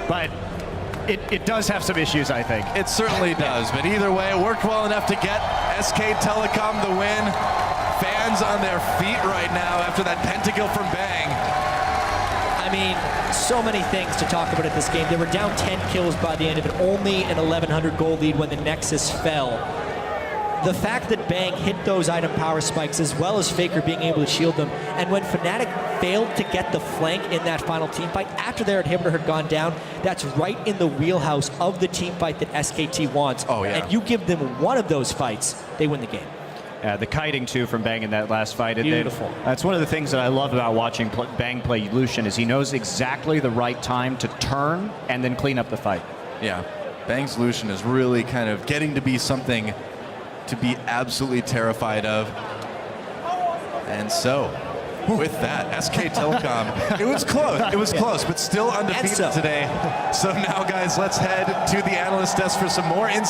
but it does have some issues, I think. It certainly does, but either way, it worked well enough to get SK Telecom the win. Fans on their feet right now after that pentakill from Bang. I mean, so many things to talk about at this game. They were down 10 kills by the end of it, only an 1,100 gold lead when the Nexus fell. The fact that Bang hit those item power spikes as well as Faker being able to shield them, and when Fnatic failed to get the flank in that final team fight after their inhibitor had gone down, that's right in the wheelhouse of the team fight that SKT wants. Oh, yeah. And you give them one of those fights, they win the game. The kiting too from Bang in that last fight. Beautiful. That's one of the things that I love about watching Bang play Lucian is he knows exactly the right time to turn and then clean up the fight. Yeah, Bang's Lucian is really kind of getting to be something to be absolutely terrified of. And so, with that, SK Telecom, it was close, but still undefeated today. So now, guys, let's head to the analyst desk for some more insight.